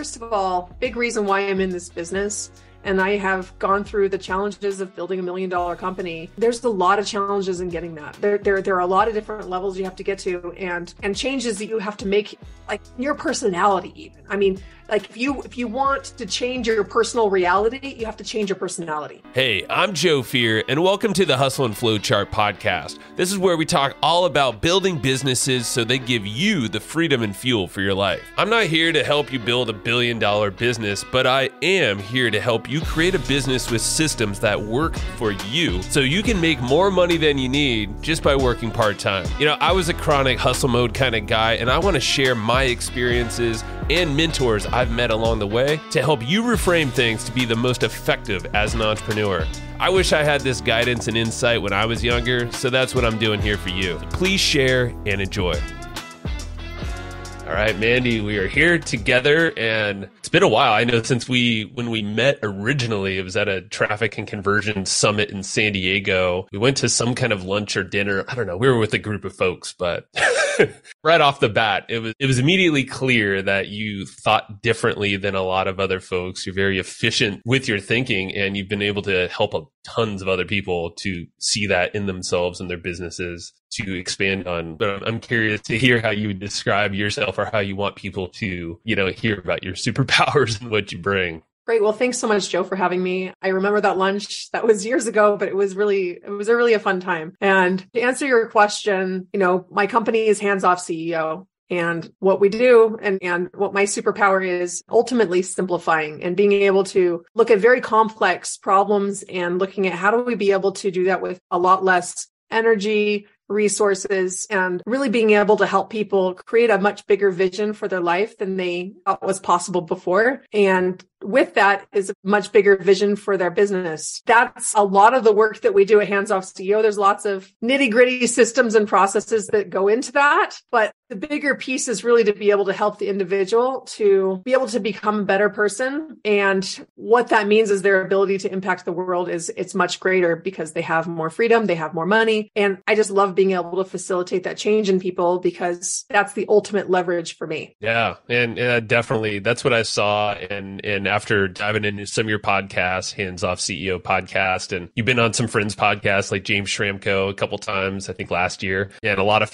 First of all, big reason why I'm in this business. And I have gone through the challenges of building $1 million company. There's a lot of challenges in getting that. There are a lot of different levels you have to get to and changes that you have to make, like your personality even. I mean, like if you want to change your personal reality, you have to change your personality. Hey, I'm Joe Fier, and welcome to the Hustle and Flow Chart podcast. This is where we talk all about building businesses so they give you the freedom and fuel for your life. I'm not here to help you build $1 billion business, but I am here to help you create a business with systems that work for you so you can make more money than you need just by working part-time. You know, I was a chronic hustle mode kind of guy, and I want to share my experiences and mentors I've met along the way to help you reframe things to be the most effective as an entrepreneur. I wish I had this guidance and insight when I was younger, so that's what I'm doing here for you. Please share and enjoy. All right, Mandi, we are here together, and it's been a while. I know since when we met originally, it was at a traffic and conversion summit in San Diego. We went to some kind of lunch or dinner. I don't know. We were with a group of folks, but right off the bat, it was immediately clear that you thought differently than a lot of other folks. You're very efficient with your thinking, and you've been able to help tons of other people to see that in themselves and their businesses to expand on. But I'm curious to hear how you would describe yourself or how you want people to, hear about your superpowers and what you bring. Great. Well, thanks so much, Joe, for having me. I remember that lunch. That was years ago, but it was a fun time. And to answer your question, my company is Hands-Off CEO. And what we do and what my superpower is ultimately simplifying and being able to look at very complex problems and looking at how do we be able to do that with a lot less energy, resources, and really being able to help people create a much bigger vision for their life than they thought was possible before. And with that is a much bigger vision for their business. That's a lot of the work that we do at Hands-Off CEO. There's lots of nitty-gritty systems and processes that go into that. But the bigger piece is really to be able to help the individual to be able to become a better person. And what that means is their ability to impact the world it's much greater because they have more freedom, they have more money. And I just love being able to facilitate that change in people because that's the ultimate leverage for me. Yeah. And definitely that's what I saw. And after diving into some of your podcasts, Hands-Off CEO podcast, and you've been on some friends' podcasts like James Schramko a couple times, I think last year. And a lot of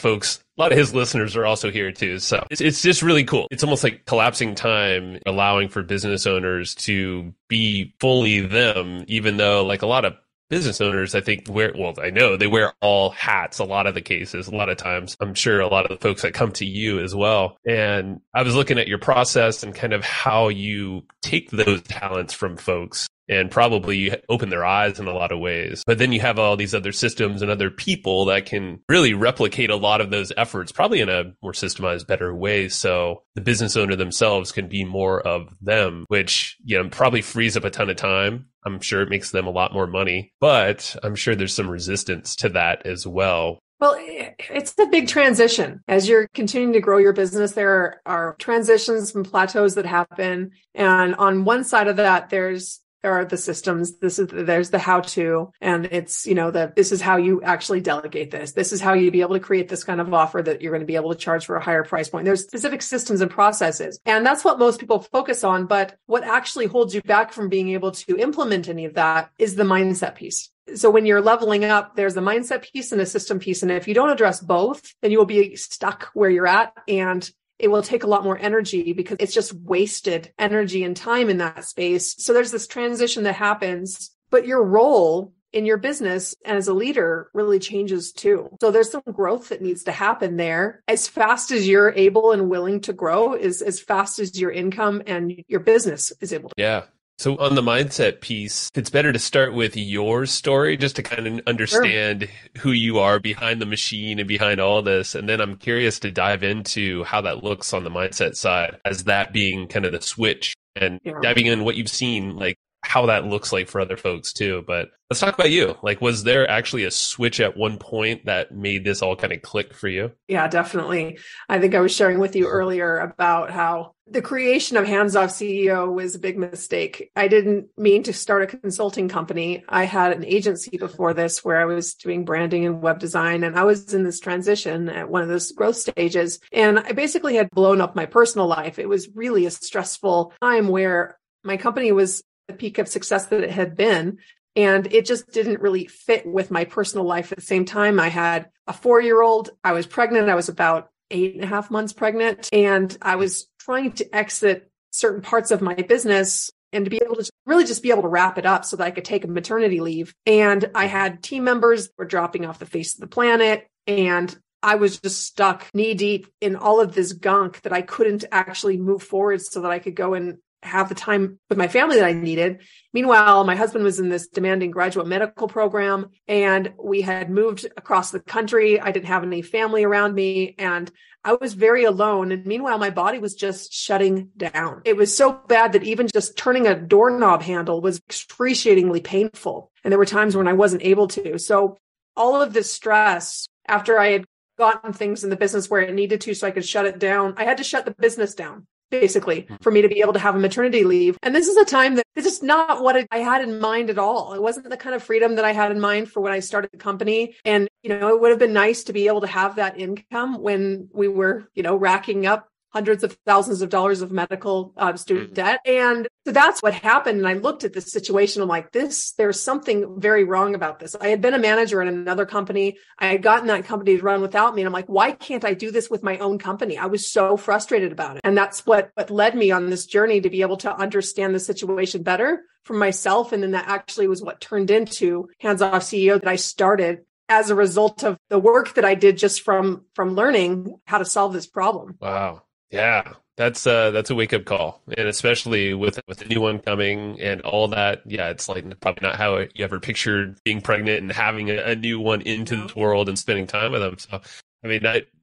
his listeners are also here too. So it's just really cool. It's almost like collapsing time, allowing for business owners to be fully them, even though like a lot of business owners, I think, I know they wear all hats a lot of the cases, a lot of times. I'm sure a lot of the folks that come to you as well. And I was looking at your process and kind of how you take those talents from folks and probably you open their eyes in a lot of ways. But then you have all these other systems and other people that can really replicate a lot of those efforts, probably in a more systemized, better way. So the business owner themselves can be more of them, which, probably frees up a ton of time. I'm sure it makes them a lot more money, but I'm sure there's some resistance to that as well. Well, it's a big transition. As you're continuing to grow your business, there are transitions and plateaus that happen. And on one side of that, there are the systems. There's the how-to, and it's, this is how you actually delegate this. This is how you be able to create this kind of offer that you're going to be able to charge for a higher price point. There's specific systems and processes. And that's what most people focus on. But what actually holds you back from being able to implement any of that is the mindset piece. So when you're leveling up, there's a mindset piece and a system piece. And if you don't address both, then you will be stuck where you're at. And it will take a lot more energy because it's just wasted energy and time in that space. So there's this transition that happens, but your role in your business and as a leader really changes too. So there's some growth that needs to happen there. As fast as you're able and willing to grow is as fast as your income and your business is able to. Yeah. So on the mindset piece, it's better to start with your story just to kind of understand who you are behind the machine and behind all this. And then I'm curious to dive into how that looks on the mindset side as that being kind of the switch and diving in what you've seen, like how that looks like for other folks too. But let's talk about you. Like, was there actually a switch at one point that made this all kind of click for you? Yeah, definitely. I think I was sharing with you earlier about how the creation of Hands Off CEO was a big mistake. I didn't mean to start a consulting company. I had an agency before this where I was doing branding and web design, and I was in this transition at one of those growth stages. And I basically had blown up my personal life. It was really a stressful time where my company was the peak of success that it had been. And it just didn't really fit with my personal life. At the same time, I had a 4-year-old. I was pregnant. I was about 8.5 months pregnant. And I was trying to exit certain parts of my business and to be able to really just be able to wrap it up so that I could take a maternity leave. And I had team members were dropping off the face of the planet. And I was just stuck knee deep in all of this gunk that I couldn't actually move forward so that I could go and have the time with my family that I needed. Meanwhile, my husband was in this demanding graduate medical program and we had moved across the country. I didn't have any family around me and I was very alone. And meanwhile, my body was just shutting down. It was so bad that even just turning a doorknob handle was excruciatingly painful. And there were times when I wasn't able to. So all of this stress, after I had gotten things in the business where it needed to so I could shut it down, I had to shut the business down, basically, for me to be able to have a maternity leave. And this is a time that it's just not what I had in mind at all. It wasn't the kind of freedom that I had in mind for when I started the company. And, it would have been nice to be able to have that income when we were, racking up hundreds of thousands of dollars of medical student debt. And so that's what happened. And I looked at this situation. I'm like, there's something very wrong about this. I had been a manager in another company. I had gotten that company to run without me. And I'm like, why can't I do this with my own company? I was so frustrated about it. And that's what led me on this journey to be able to understand the situation better for myself. And then that actually was what turned into Hands Off CEO that I started as a result of the work that I did just from learning how to solve this problem. Wow. Yeah, that's a wake up call, and especially with the new one coming and all that. Yeah, it's like probably not how you ever pictured being pregnant and having a new one into the world and spending time with them. So, I mean,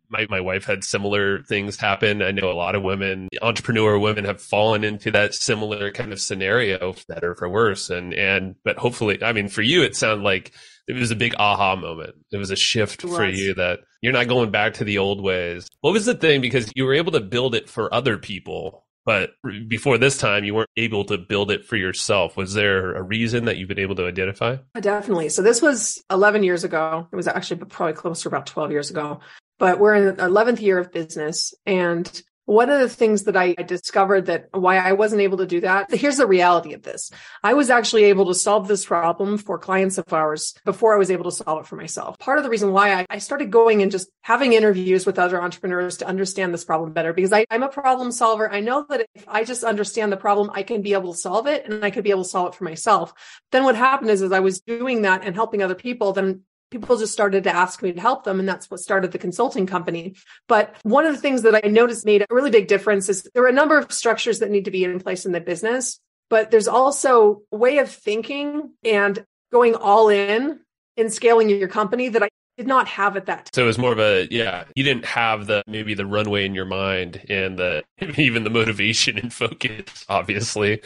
my wife had similar things happen. I know a lot of women, entrepreneur women, have fallen into that similar kind of scenario, for better or for worse. But hopefully, I mean, for you, it sounded like it was a big aha moment. It was a shift for you that you're not going back to the old ways. What was the thing? Because you were able to build it for other people, but before this time, you weren't able to build it for yourself. Was there a reason that you've been able to identify? Definitely. So this was 11 years ago. It was actually probably closer, about 12 years ago. But we're in the 11th year of business. And one of the things that I discovered that why I wasn't able to do that, here's the reality of this. I was actually able to solve this problem for clients of ours before I was able to solve it for myself. Part of the reason why I started going and just having interviews with other entrepreneurs to understand this problem better, because I'm a problem solver. I know that if I just understand the problem, I can be able to solve it and I could be able to solve it for myself. Then what happened is I was doing that and helping other people, then people just started to ask me to help them. And that's what started the consulting company. But one of the things that I noticed made a really big difference is there are a number of structures that need to be in place in the business, but there's also a way of thinking and going all in scaling your company that I did not have at that time. So it was more of you didn't have maybe the runway in your mind and even the motivation and focus, obviously.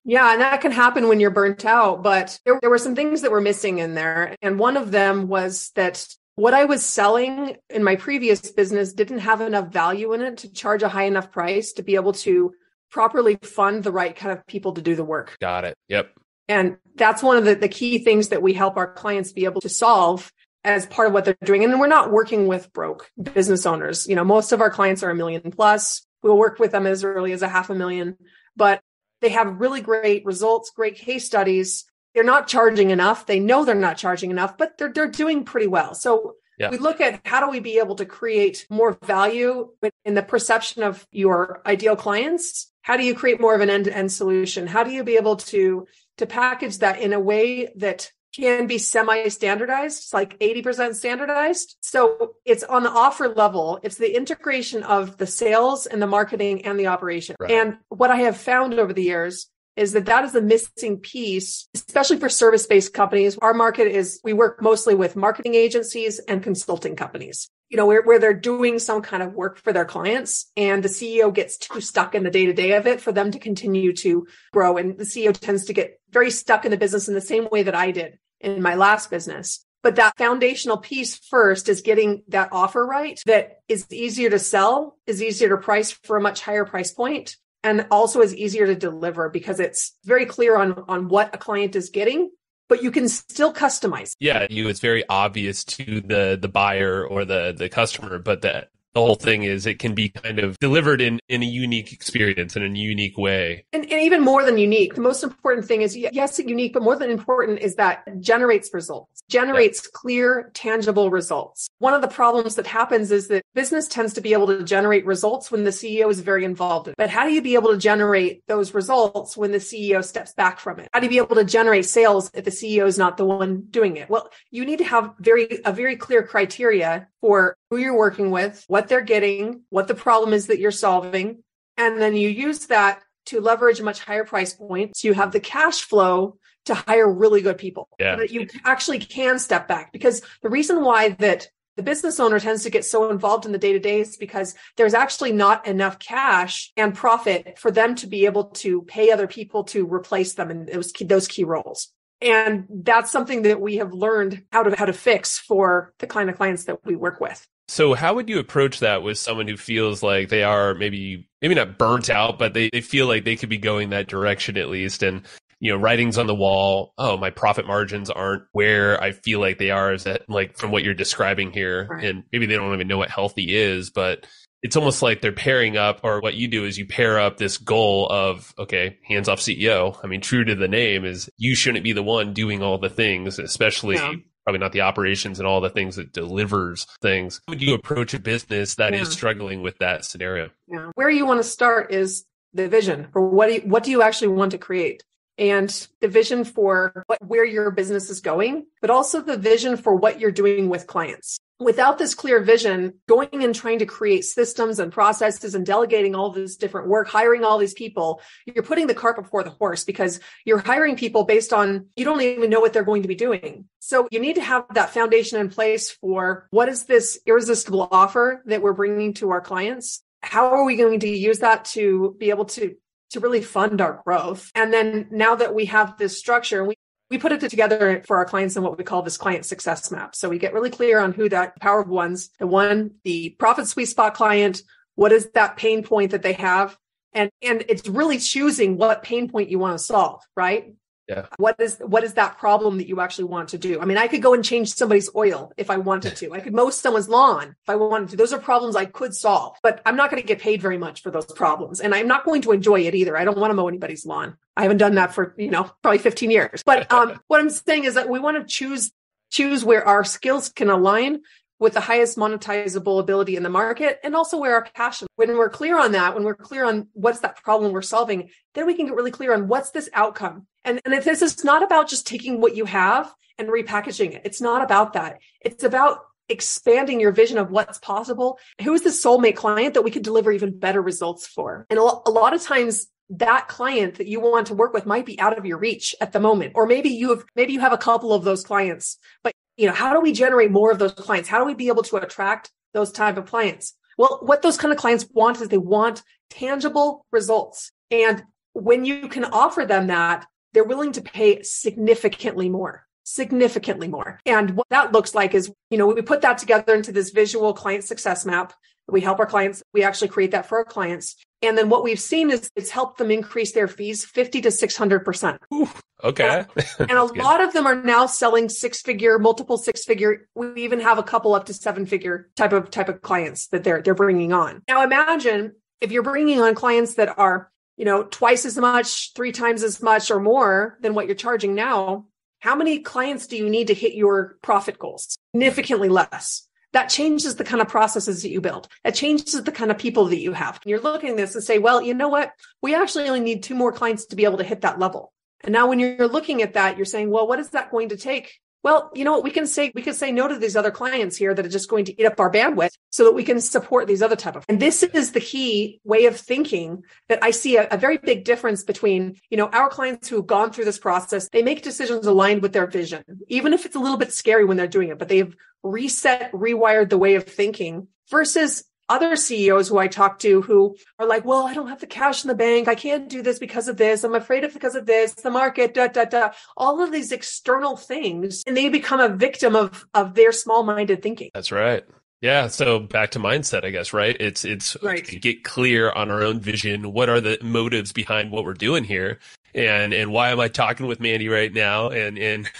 Yeah, and that can happen when you're burnt out. But there were some things that were missing in there. And one of them was that what I was selling in my previous business didn't have enough value in it to charge a high enough price to be able to properly fund the right kind of people to do the work. Got it. Yep. And that's one of the key things that we help our clients be able to solve as part of what they're doing. And we're not working with broke business owners. Most of our clients are $1 million plus. We'll work with them as early as $500,000, but they have really great results, great case studies. They're not charging enough. They know they're not charging enough, but they're doing pretty well. So we look at how do we be able to create more value in the perception of your ideal clients? How do you create more of an end-to-end solution? How do you be able to package that in a way that can be semi-standardized? It's like 80% standardized. So it's on the offer level. It's the integration of the sales and the marketing and the operation. Right. And what I have found over the years is that is the missing piece, especially for service-based companies. Our market we work mostly with marketing agencies and consulting companies. where they're doing some kind of work for their clients and the CEO gets too stuck in the day-to-day of it for them to continue to grow. And the CEO tends to get very stuck in the business in the same way that I did in my last business. But that foundational piece first is getting that offer right that is easier to sell, is easier to price for a much higher price point, and also is easier to deliver because it's very clear on what a client is getting, but you can still customize. Yeah, it's very obvious to the buyer or the customer, but the whole thing is it can be kind of delivered in a unique experience, in a unique way. And even more than unique, the most important thing is, yes, unique, but more than important is that it generates results, generates clear, tangible results. One of the problems that happens is that business tends to be able to generate results when the CEO is very involved in it. But how do you be able to generate those results when the CEO steps back from it? How do you be able to generate sales if the CEO is not the one doing it? Well, you need to have a very clear criteria for who you're working with, what they're getting, what the problem is that you're solving. And then you use that to leverage a much higher price point. So you have the cash flow to hire really good people so that you actually can step back. Because the reason why that the business owner tends to get so involved in the day-to-day is because there's actually not enough cash and profit for them to be able to pay other people to replace them in those key roles. And that's something that we have learned how to fix for the kind of clients that we work with. So how would you approach that with someone who feels like they are maybe not burnt out, but they feel like they could be going that direction at least? And, writing's on the wall. Oh, my profit margins aren't where I feel like they are, is that like from what you're describing here. Right. And maybe they don't even know what healthy is, but it's almost like they're pairing up, or what you do is you pair up this goal of, okay, hands off CEO. I mean, true to the name is you shouldn't be the one doing all the things, especially probably not the operations and all the things that delivers things. How would you approach a business that is struggling with that scenario? Yeah. Where you want to start is the vision for what do you actually want to create? And the vision for where your business is going, but also the vision for what you're doing with clients. Without this clear vision, going and trying to create systems and processes and delegating all this different work, hiring all these people, you're putting the cart before the horse because you're hiring people based on, you don't even know what they're going to be doing. So you need to have that foundation in place for what is this irresistible offer that we're bringing to our clients? How are we going to use that to be able to really fund our growth? And then now that we have this structure, we put it together for our clients in what we call this client success map. So we get really clear on who that power of ones, the profit sweet spot client, what is that pain point that they have? And it's really choosing what pain point you want to solve, right? Yeah. What is that problem that you actually want to do? I mean, I could go and change somebody's oil if I wanted to. I could mow someone's lawn if I wanted to. Those are problems I could solve, but I'm not going to get paid very much for those problems. And I'm not going to enjoy it either. I don't want to mow anybody's lawn. I haven't done that for, probably 15 years. But what I'm saying is that we want to choose where our skills can align with the highest monetizable ability in the market, and also where our passion. When we're clear on that, when we're clear on what's that problem we're solving, then we can get really clear on what's this outcome. And if this is not about just taking what you have and repackaging it. It's not about that. It's about expanding your vision of what's possible. Who is the soulmate client that we could deliver even better results for? And a lot of times that client that you want to work with might be out of your reach at the moment, or maybe you have a couple of those clients, but how do we generate more of those clients? How do we be able to attract those type of clients? Well, what those kind of clients want is they want tangible results. And when you can offer them that, they're willing to pay significantly more. And what that looks like is, we put that together into this visual client success map. We help our clients. We actually create that for our clients. And then what we've seen is it's helped them increase their fees 50 to 600%. Okay. And a lot of them are now selling multiple six-figure. We even have a couple up to 7-figure type of clients that they're bringing on. Now imagine if you're bringing on clients that are, twice as much, 3 times as much or more than what you're charging now. How many clients do you need to hit your profit goals? Significantly less. That changes the kind of processes that you build. That changes the kind of people that you have. You're looking at this and say, well, you know what? We actually only need 2 more clients to be able to hit that level. And now when you're looking at that, you're saying, well, what is that going to take well, you know what, we can say no to these other clients here that are just going to eat up our bandwidth so that we can support these other type of. And this is the key way of thinking that I see a very big difference between, our clients who've gone through this process. They make decisions aligned with their vision, even if it's a little bit scary when they're doing it, but they've rewired the way of thinking versus other CEOs who I talk to who are like, well, I don't have the cash in the bank. I can't do this because of this. I'm afraid of because of this, the market, all of these external things. And they become a victim of their small-minded thinking. That's right. Yeah. So back to mindset, I guess, right? It's right. To get clear on our own vision. What are the motives behind what we're doing here? And why am I talking with Mandi right now? And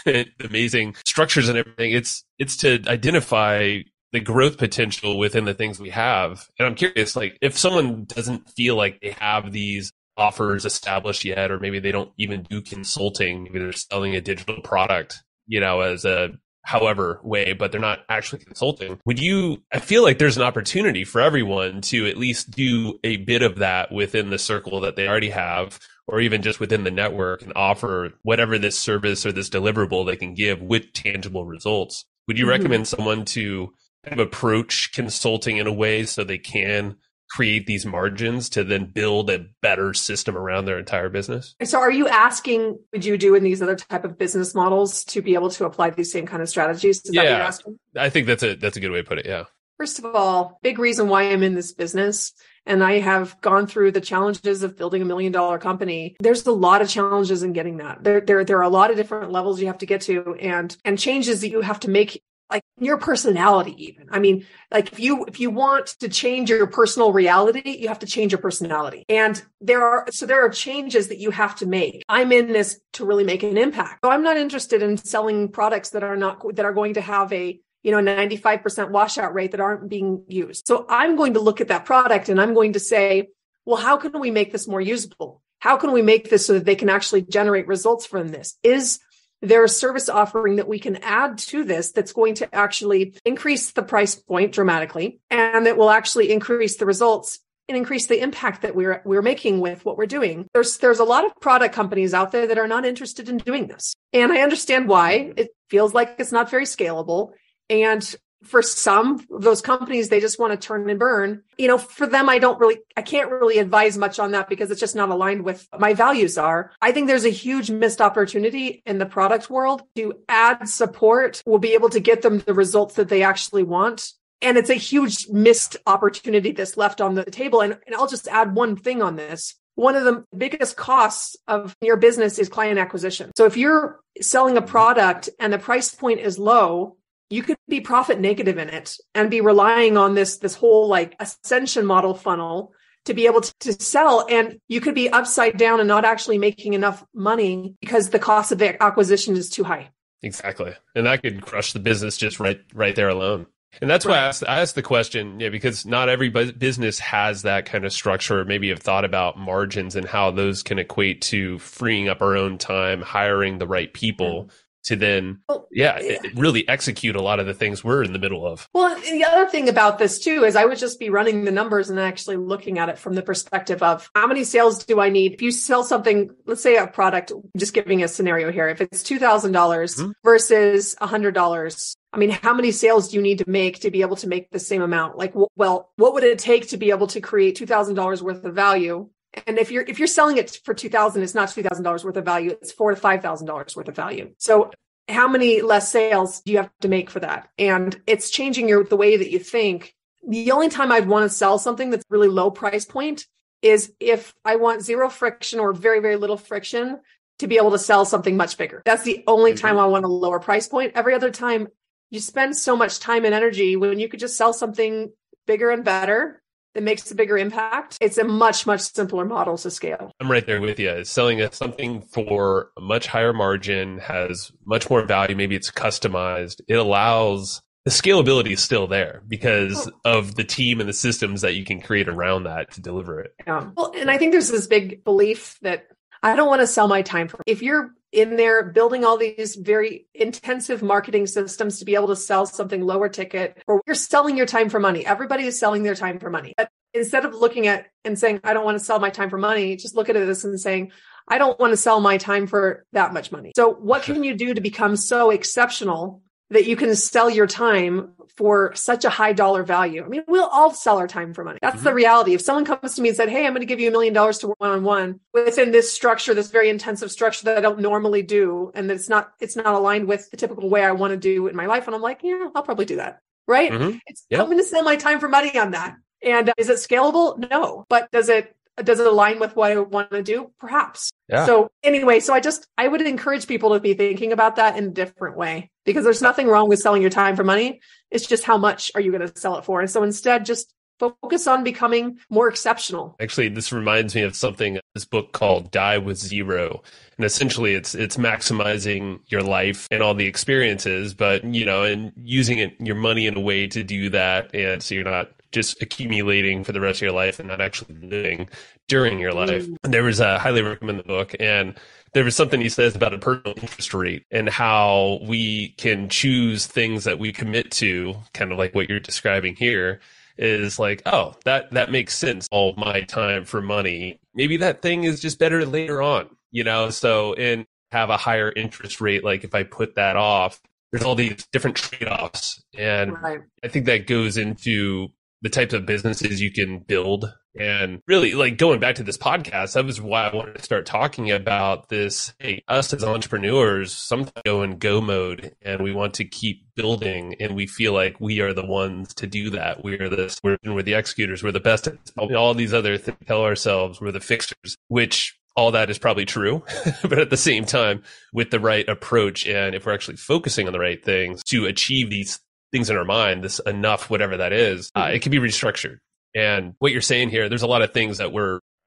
amazing structures and everything. It's to identify the growth potential within the things we have. And I'm curious, like, if someone doesn't feel like they have these offers established yet, or maybe they don't even do consulting, maybe they're selling a digital product, as a however way, but they're not actually consulting. I feel like there's an opportunity for everyone to at least do a bit of that within the circle that they already have, or even just within the network, and offer whatever this service or this deliverable they can give with tangible results. Would you recommend someone to kind of approach consulting in a way so they can create these margins to then build a better system around their entire business? So are you asking, would you do in these other type of business models to be able to apply these same kind of strategies? Is that what you're asking? I think that's a good way to put it. Yeah. First of all, big reason why I'm in this business, and I have gone through the challenges of building $1 million company. There's a lot of challenges in getting that. There are a lot of different levels you have to get to and changes that you have to make, like your personality even. I mean, like if you want to change your personal reality, you have to change your personality. And there are changes that you have to make. I'm in this to really make an impact. So I'm not interested in selling products that are going to have a 95% washout rate that aren't being used. So I'm going to look at that product and I'm going to say, well, how can we make this more usable? How can we make this so that they can actually generate results from this? Is there a service offering that we can add to this that's going to actually increase the price point dramatically, and that will actually increase the results and increase the impact that we're making with what we're doing? There's a lot of product companies out there that are not interested in doing this. And I understand why. It feels like it's not very scalable. And for some of those companies, they just want to turn and burn. For them, I can't really advise much on that because it's just not aligned with what my values are. I think there's a huge missed opportunity in the product world to add support. We'll be able to get them the results that they actually want. And it's a huge missed opportunity that's left on the table. And I'll just add one thing on this. One of the biggest costs of your business is client acquisition. So if you're selling a product and the price point is low, you could be profit negative in it and be relying on this whole like ascension model funnel to be able to sell. And you could be upside down and not actually making enough money because the cost of acquisition is too high. Exactly. And that could crush the business just right there alone. And that's why I asked the question, because not every business has that kind of structure. Maybe you've thought about margins and how those can equate to freeing up our own time, hiring the right people to then, really execute a lot of the things we're in the middle of. Well, and the other thing about this too is I would just be running the numbers and actually looking at it from the perspective of how many sales do I need? If you sell something, let's say a product, just giving a scenario here, if it's $2,000 versus $100, I mean, how many sales do you need to make to be able to make the same amount? Like, well, what would it take to be able to create $2,000 worth of value? And if you're selling it for $2,000, it's not $2,000 worth of value. It's $4,000 to $5,000 worth of value. So how many less sales do you have to make for that? And it's changing the way that you think. The only time I'd want to sell something that's really low price point is if I want zero friction or very, very little friction to be able to sell something much bigger. That's the only time I want a lower price point. Every other time you spend so much time and energy when you could just sell something bigger and better that makes a bigger impact. It's a much, much simpler model to scale. I'm right there with you. It's selling something for a much higher margin, has much more value. Maybe it's customized. It allows the scalability is still there because of the team and the systems that you can create around that to deliver it. Yeah. Well, and I think there's this big belief that I don't want to sell my time. If you're in there building all these very intensive marketing systems to be able to sell something lower ticket, or you're selling your time for money. Everybody is selling their time for money. But instead of looking at and saying, I don't want to sell my time for money, just look at this and saying, I don't want to sell my time for that much money. So what can you do to become so exceptional that you can sell your time for such a high dollar value? I mean, we'll all sell our time for money. That's the reality. If someone comes to me and said, hey, I'm going to give you $1 million to work one-on-one within this structure, this very intensive structure that I don't normally do, and it's not aligned with the typical way I want to do in my life. And I'm like, yeah, I'll probably do that. Right? I'm going to sell my time for money on that. And is it scalable? No. But does it align with what I want to do? Perhaps. Yeah. So anyway, I would encourage people to be thinking about that in a different way, because there's nothing wrong with selling your time for money. It's just how much are you going to sell it for? And so instead, just focus on becoming more exceptional. Actually, this reminds me of this book called Die with Zero. And essentially it's maximizing your life and all the experiences, but, and using your money in a way to do that. And so you're not just accumulating for the rest of your life and not actually living during your life. And there was I highly recommend the book. And there was something he says about a personal interest rate and how we can choose things that we commit to, kind of like what you're describing here, is like, oh, that makes sense. All my time for money. Maybe that thing is just better later on, so, and have a higher interest rate. Like if I put that off, there's all these different trade-offs. And I think that goes into the types of businesses you can build. And really, like, going back to this podcast, that was why I wanted to start talking about this. Hey, us as entrepreneurs sometimes go in go mode and we want to keep building, and we feel like we are the ones to do that. We're the executors. We're the best at all these other things. Tell ourselves we're the fixers, which all that is probably true. But at the same time, with the right approach, and if we're actually focusing on the right things to achieve these things in our mind, this enough, whatever that is, it can be restructured. And what you're saying here, there's a lot of things that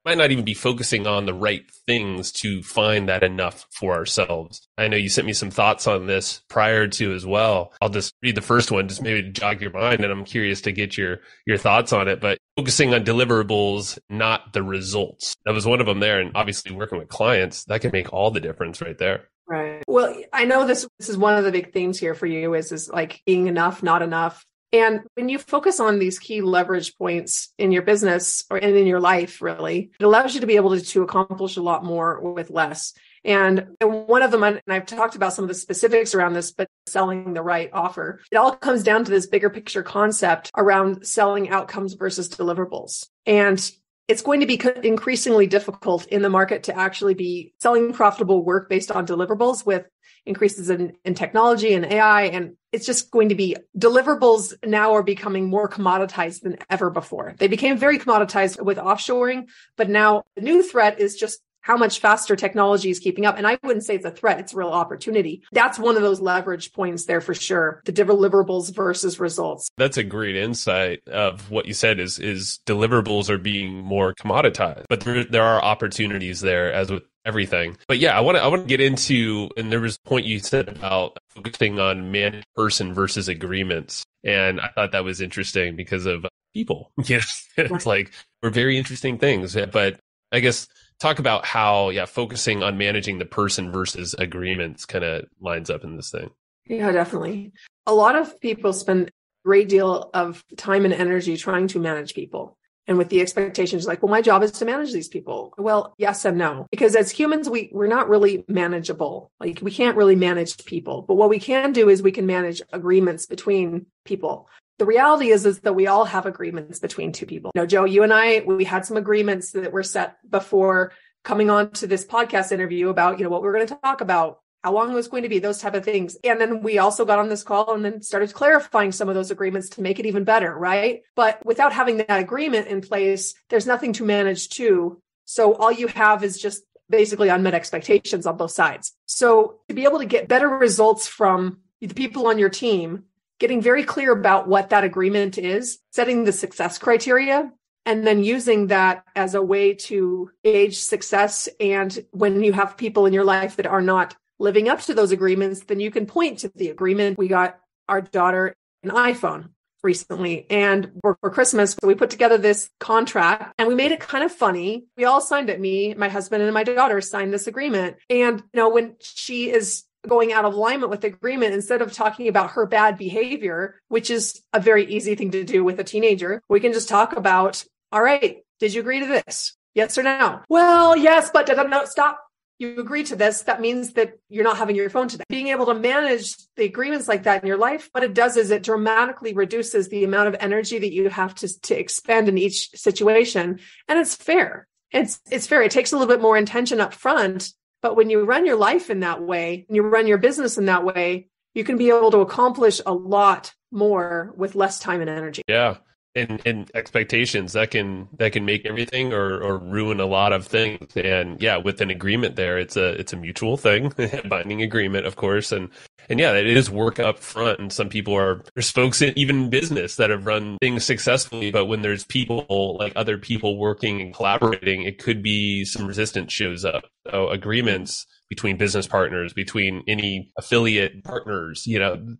might not even be focusing on the right things to find that enough for ourselves. I know you sent me some thoughts on this prior to as well. I'll just read the first one, just maybe to jog your mind, and I'm curious to get your thoughts on it. But focusing on deliverables, not the results. That was one of them there. And obviously working with clients, that can make all the difference right there. Right. Well, I know this is one of the big themes here for you is like being enough, not enough. And when you focus on these key leverage points in your business and in your life, really, it allows you to be able to accomplish a lot more with less. And one of them, and I've talked about some of the specifics around this, but selling the right offer, it all comes down to this bigger picture concept around selling outcomes versus deliverables. And it's going to be increasingly difficult in the market to actually be selling profitable work based on deliverables with increases in technology and AI. And it's just going to be, deliverables now are becoming more commoditized than ever before. They became very commoditized with offshoring, but now the new threat is just how much faster technology is keeping up. And I wouldn't say it's a threat, it's a real opportunity. That's one of those leverage points there for sure. The deliverables versus results. That's a great insight of what you said is deliverables are being more commoditized, but there are opportunities there as with everything. But yeah, I want to get into, and there was a point you said about focusing on managed person versus agreements. And I thought that was interesting because of people. It's like, we're very interesting things, but I guess talk about how, focusing on managing the person versus agreements kind of lines up in this thing. Yeah, definitely. A lot of people spend a great deal of time and energy trying to manage people. And with the expectations like, well, my job is to manage these people. Well, yes and no, because as humans, we're not really manageable. Like we can't really manage people, but what we can do is we can manage agreements between people. The reality is that we all have agreements between two people. Joe, you and I, we had some agreements that were set before coming on to this podcast interview about, what we're going to talk about, how long it was going to be, those type of things. And then we also got on this call and then started clarifying some of those agreements to make it even better, right? But without having that agreement in place, there's nothing to manage to. So all you have is just basically unmet expectations on both sides. So to be able to get better results from the people on your team, getting very clear about what that agreement is, setting the success criteria, and then using that as a way to gauge success. And when you have people in your life that are not living up to those agreements, then you can point to the agreement. We got our daughter an iPhone recently, and for Christmas, we put together this contract and we made it kind of funny. We all signed it. Me, my husband, and my daughter signed this agreement. And, when she is going out of alignment with the agreement, instead of talking about her bad behavior, which is a very easy thing to do with a teenager, we can just talk about, all right, did you agree to this? Yes or no? Well, yes, but no, stop. you agree to this, that means that you're not having your phone today. Being able to manage the agreements like that in your life, what it does is it dramatically reduces the amount of energy that you have to expend in each situation. And it's fair. It's fair. It takes a little bit more intention up front, but when you run your life in that way, and you run your business in that way, you can be able to accomplish a lot more with less time and energy. Yeah. And expectations that can make everything or ruin a lot of things. And yeah, with an agreement there, it's a mutual thing, binding agreement, of course. And yeah, it is work up front. And some people there's folks in even business that have run things successfully, but when there's people like other people working and collaborating, it could be some resistance shows up. So agreements between business partners, between any affiliate partners,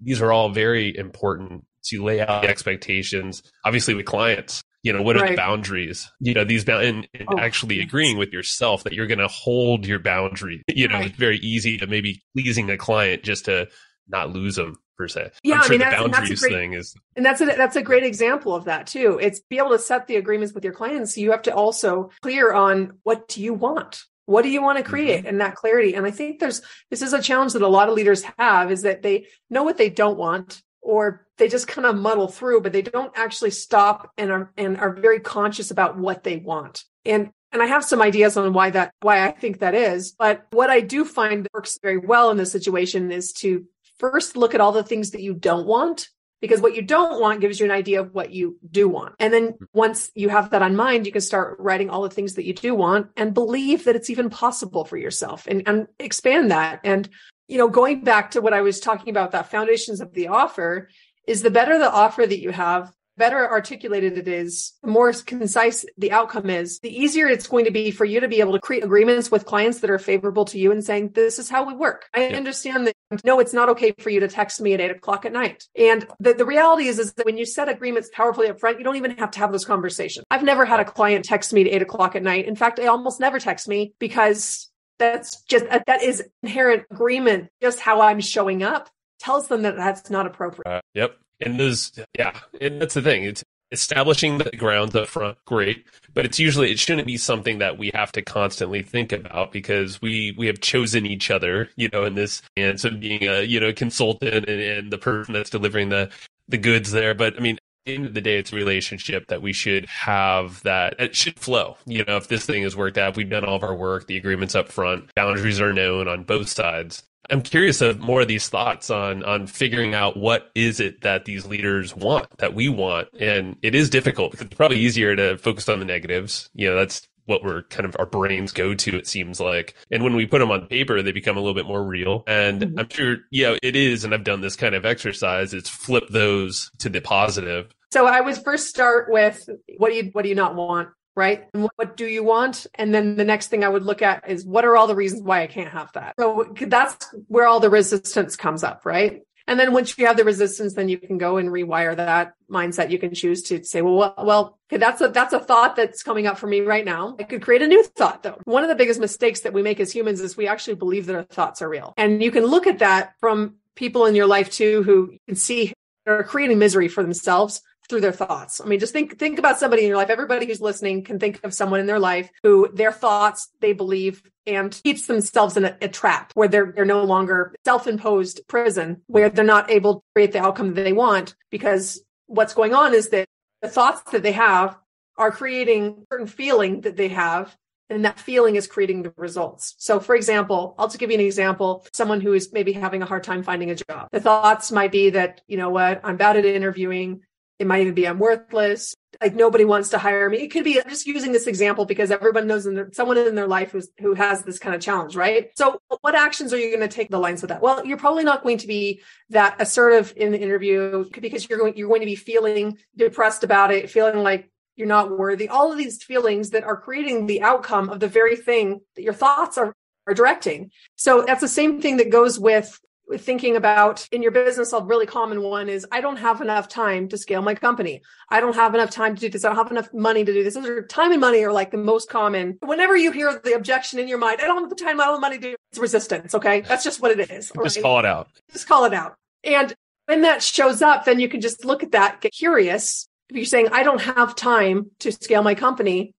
these are all very important to lay out the expectations, obviously with clients, what are the boundaries, and actually agreeing with yourself that you're going to hold your boundary. It's very easy to maybe pleasing a client just to not lose them per se. Yeah. I'm sure the boundaries thing is. And that's a great example of that too. It's be able to set the agreements with your clients. You have to also clear on what do you want? What do you want to create? And that clarity. And I think this is a challenge that a lot of leaders have, is that they know what they don't want, or they just kind of muddle through, but they don't actually stop and are very conscious about what they want. And I have some ideas on why I think that is. But what I do find works very well in this situation is to first look at all the things that you don't want, because what you don't want gives you an idea of what you do want. And then once you have that on mind, you can start writing all the things that you do want and believe that it's even possible for yourself and expand that. And going back to what I was talking about, that foundations of the offer, is the better the offer that you have, better articulated it is, the more concise the outcome is, the easier it's going to be for you to be able to create agreements with clients that are favorable to you and saying, this is how we work. I understand that, no, it's not okay for you to text me at 8:00 at night. And the reality is that when you set agreements powerfully up front, you don't even have to have those conversations. I've never had a client text me at 8:00 at night. In fact, they almost never text me, because that is inherent agreement. Just how I'm showing up tells them that that's not appropriate. Yep. And and that's the thing. It's establishing the grounds up front, great, but it shouldn't be something that we have to constantly think about, because we have chosen each other, in this, and so being a consultant and the person that's delivering the goods there. But I mean, at the end of the day, it's a relationship that we should have, that it should flow. If this thing has worked out, we've done all of our work, the agreement's up front, boundaries are known on both sides. I'm curious of more of these thoughts on figuring out what is it that these leaders want, that we want. And it is difficult, because it's probably easier to focus on the negatives. That's what we're kind of, our brains go to, it seems like. And when we put them on paper, they become a little bit more real. And I'm sure, it is. And I've done this kind of exercise. It's flip those to the positive. So I would first start with, what do you not want? Right? And what do you want? And then the next thing I would look at is, what are all the reasons why I can't have that? So that's where all the resistance comes up, right? And then once you have the resistance, then you can go and rewire that mindset. You can choose to say, well, okay, that's a thought that's coming up for me right now. I could create a new thought though. One of the biggest mistakes that we make as humans is we actually believe that our thoughts are real. And you can look at that from people in your life too, who you can see are creating misery for themselves through their thoughts. I mean, just think about somebody in your life. Everybody who's listening can think of someone in their life who their thoughts, they believe, and keeps themselves in a trap where they're no longer self-imposed prison, where they're not able to create the outcome that they want, because what's going on is that the thoughts that they have are creating a certain feeling that they have, and that feeling is creating the results. So for example, I'll just give you an example, someone who is maybe having a hard time finding a job. The thoughts might be that, I'm bad at interviewing. It might even be, I'm worthless. Like, nobody wants to hire me. It could be, I'm just using this example because everyone knows someone in their life who has this kind of challenge, right? So what actions are you going to take the lines with that? Well, you're probably not going to be that assertive in the interview, because you're going to be feeling depressed about it, feeling like you're not worthy. All of these feelings that are creating the outcome of the very thing that your thoughts are directing. So that's the same thing that goes with thinking about in your business. A really common one is, I don't have enough time to scale my company. I don't have enough time to do this. I don't have enough money to do this. Those are, time and money are like the most common. Whenever you hear the objection in your mind, I don't have the time, I don't have money to do it, it's resistance. Okay. That's just what it is. Just call it out. Just call it out. And when that shows up, then you can just look at that, get curious. If you're saying, I don't have time to scale my company,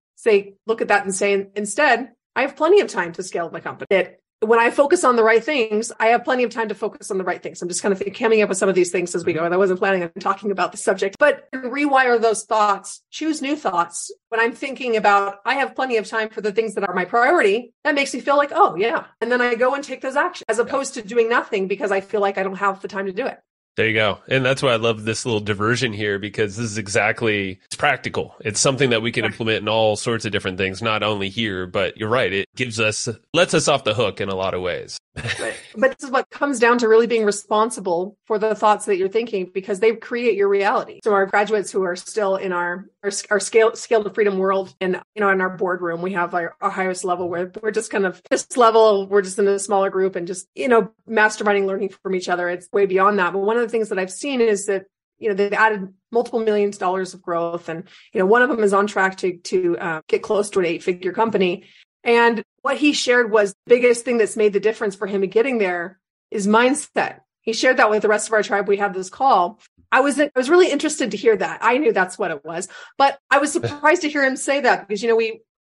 look at that and say, instead, I have plenty of time to scale my company. When I focus on the right things, I have plenty of time to focus on the right things. I'm just kind of coming up with some of these things as we go. And I wasn't planning on talking about the subject, but rewire those thoughts, choose new thoughts. When I'm thinking about, I have plenty of time for the things that are my priority, that makes me feel like, oh yeah. And then I go and take those actions as opposed to doing nothing because I feel like I don't have the time to do it. There you go. And that's why I love this little diversion here, because this is it's practical. It's something that we can implement in all sorts of different things, not only here, but you're right. It lets us off the hook in a lot of ways. Right. But this is what comes down to really being responsible for the thoughts that you're thinking, because they create your reality. So our graduates who are still in our scale to freedom world, and in our boardroom, we have our highest level where we're just kind of this level, we're just in a smaller group and just, masterminding, learning from each other. It's way beyond that. But one of the things that I've seen is that, they've added multiple millions of dollars of growth. And, one of them is on track to get close to an 8-figure company. And what he shared was the biggest thing that's made the difference for him in getting there is mindset. He shared that with the rest of our tribe. We had this call. I was really interested to hear that. I knew that's what it was, but I was surprised to hear him say that because,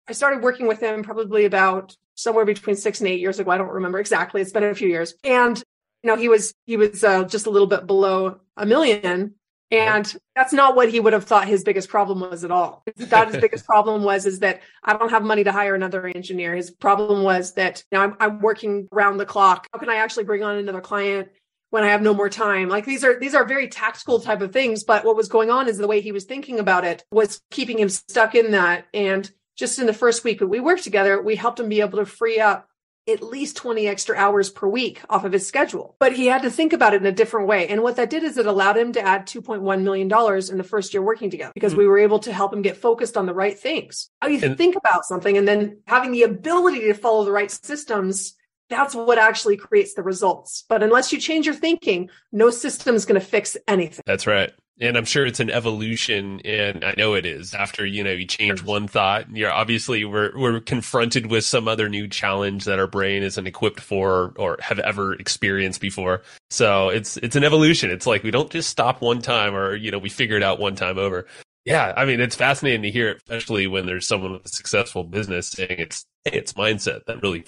I started working with him probably about somewhere between 6 and 8 years ago. I don't remember exactly. It's been a few years. And, he was just a little bit below $1 million. And that's not what he would have thought his biggest problem was at all. He thought his biggest problem is that I don't have money to hire another engineer. His problem was that I'm working around the clock. How can I actually bring on another client when I have no more time? Like these are very tactical type of things. But what was going on is the way he was thinking about it was keeping him stuck in that. And just in the first week that we worked together, we helped him be able to free up at least 20 extra hours per week off of his schedule. But he had to think about it in a different way. And what that did is it allowed him to add $2.1 million in the first year working together because we were able to help him get focused on the right things. How you think about something and then having the ability to follow the right systems, that's what actually creates the results. But unless you change your thinking, no system is going to fix anything. That's right. And I'm sure it's an evolution, and I know it is. After, you change one thought, we're confronted with some other new challenge that our brain isn't equipped for or have ever experienced before. So it's an evolution. It's like we don't just stop one time or, we figure it out one time over. Yeah, it's fascinating to hear it, especially when there's someone with a successful business saying it's mindset that really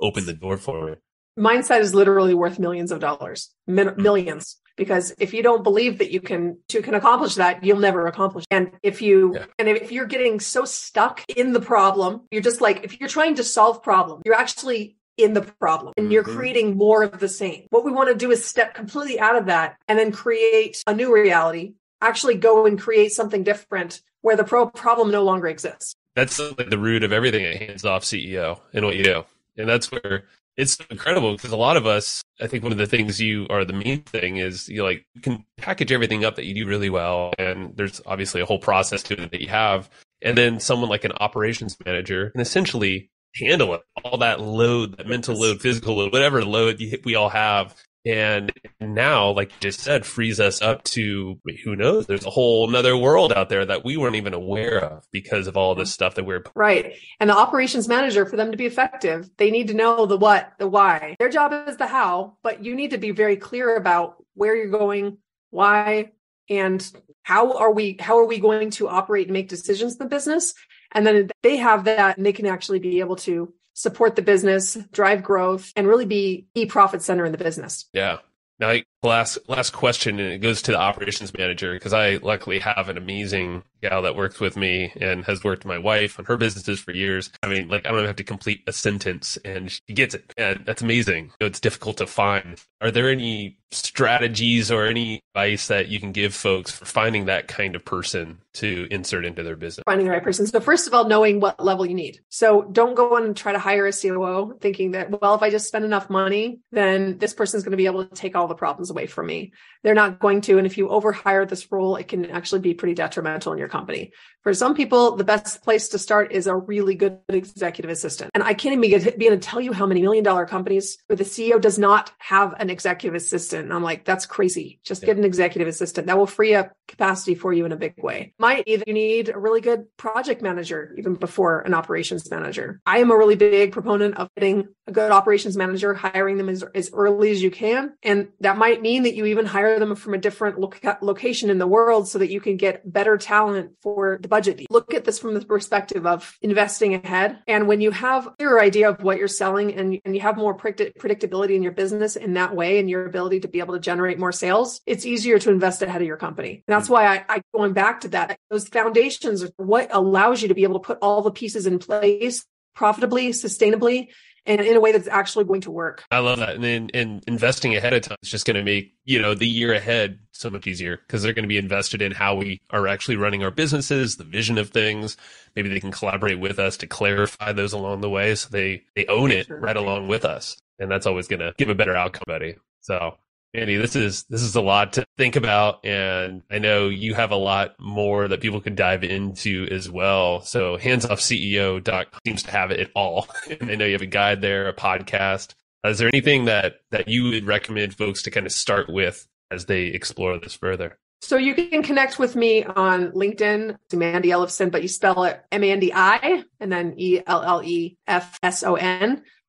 opened the door for me. Mindset is literally worth millions of dollars, millions. Because if you don't believe that you can accomplish that, you'll never accomplish. And if you're getting so stuck in the problem, you're just like, if you're trying to solve problem, you're actually in the problem and you're creating more of the same. What we want to do is step completely out of that and then create a new reality, actually go and create something different where the problem no longer exists. That's like the root of everything at Hands Off CEO and what you do. And that's where it's incredible because a lot of us, I think one of the things the main thing is you can package everything up that you do really well. And there's obviously a whole process to it that you have. And then someone like an operations manager can essentially handle it, all that load, that mental load, physical load, whatever load we all have. And now, like you just said, frees us up to, who knows, there's a whole nother world out there that we weren't even aware of because of all this stuff that we're... Right. And the operations manager, for them to be effective, they need to know the what, the why. Their job is the how, but you need to be very clear about where you're going, why, and how are we going to operate and make decisions in the business. And then they have that and they can actually be able to support the business, drive growth, and really be a profit center in the business. Yeah. Now, last question, and it goes to the operations manager, because I luckily have an amazing gal that works with me and has worked with my wife on her businesses for years. I don't even have to complete a sentence and she gets it. And that's amazing. It's difficult to find. Are there any strategies or any advice that you can give folks for finding that kind of person to insert into their business? Finding the right person. So first of all, knowing what level you need. So don't go on and try to hire a COO thinking that, well, if I just spend enough money, then this person's going to be able to take all the problems away from me. They're not going to. And if you overhire this role, it can actually be pretty detrimental in your company. For some people, the best place to start is a really good executive assistant. And I can't even begin to tell you how many $1 million companies where the CEO does not have an executive assistant. And I'm like, that's crazy. Just get an executive assistant. That will free up capacity for you in a big way. You need a really good project manager even before an operations manager. I am a really big proponent of getting a good operations manager, hiring them as early as you can. And that might mean that you even hire them from a different location in the world so that you can get better talent for the budget. Look at this from the perspective of investing ahead. And when you have a clearer idea of what you're selling and you have more predictability in your business in that way and your ability to be able to generate more sales, it's easier to invest ahead of your company. And that's why I going back to that, those foundations are what allows you to be able to put all the pieces in place profitably, sustainably, and in a way that's actually going to work. I love that. And then investing ahead of time is just going to make, the year ahead so much easier because they're going to be invested in how we are actually running our businesses, the vision of things. Maybe they can collaborate with us to clarify those along the way. So they own it right along with us. And that's always going to give a better outcome, buddy. So Mandi, this is a lot to think about, and I know you have a lot more that people could dive into as well. So handsoffceo.com seems to have it all. And I know you have a guide there, a podcast. Is there anything that you would recommend folks to kind of start with as they explore this further? So you can connect with me on LinkedIn to Mandi Ellefson, but you spell it Mandi and then Ellefson.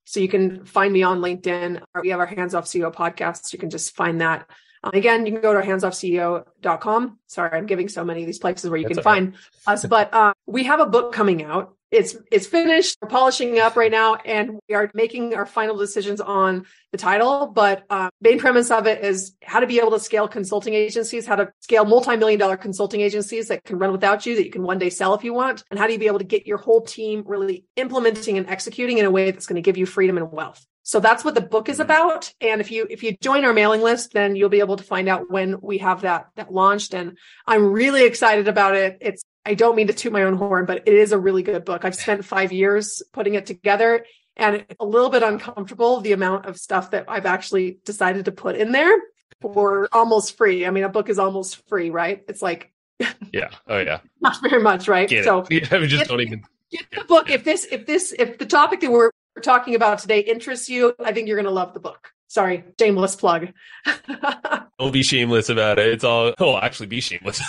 So you can find me on LinkedIn, or we have our Hands Off CEO podcast. You can just find that. Again, you can go to handsoffceo.com. Sorry, I'm giving so many of these places where you can find us, but we have a book coming out. It's finished. We're polishing up right now, and we are making our final decisions on the title. But main premise of it is how to be able to scale consulting agencies, how to scale multi-million-dollar consulting agencies that can run without you, that you can one day sell if you want, and how do you be able to get your whole team really implementing and executing in a way that's going to give you freedom and wealth. So that's what the book is about. And if you join our mailing list, then you'll be able to find out when we have that launched. And I'm really excited about it. I don't mean to toot my own horn, but it is a really good book. I've spent 5 years putting it together, and it's a little bit uncomfortable, the amount of stuff that I've actually decided to put in there for almost free. I mean, a book is almost free, right? It's like, yeah. Oh yeah. Not very much, right? So yeah, I just don't even get the book. If the topic that we're talking about today interests you, I think you're going to love the book. Sorry, shameless plug. Don't be shameless about it. Actually be shameless.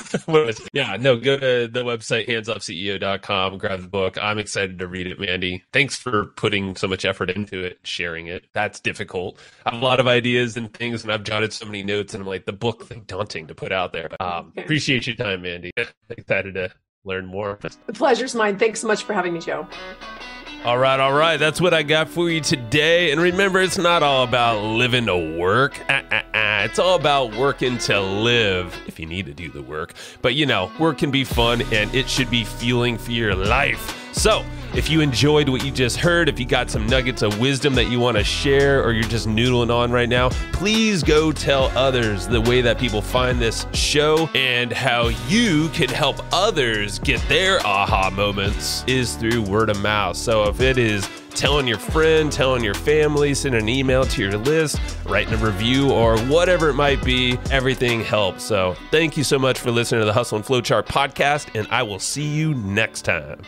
Yeah, no, go to the website, handsoffceo.com, grab the book. I'm excited to read it, Mandi. Thanks for putting so much effort into it, sharing it. That's difficult. I have a lot of ideas and things, and I've jotted so many notes, and I'm like, the book thing daunting to put out there. But, appreciate your time, Mandi. Excited to learn more. The pleasure's mine. Thanks so much for having me, Joe. All right. That's what I got for you today. And remember, it's not all about living to work. It's all about working to live, if you need to do the work. But, work can be fun, and it should be fueling for your life. So if you enjoyed what you just heard, if you got some nuggets of wisdom that you want to share, or you're just noodling on right now, please go tell others. The way that people find this show and how you can help others get their aha moments is through word of mouth. So if it is telling your friend, telling your family, sending an email to your list, writing a review, or whatever it might be, everything helps. So thank you so much for listening to the Hustle and Flowchart podcast, and I will see you next time.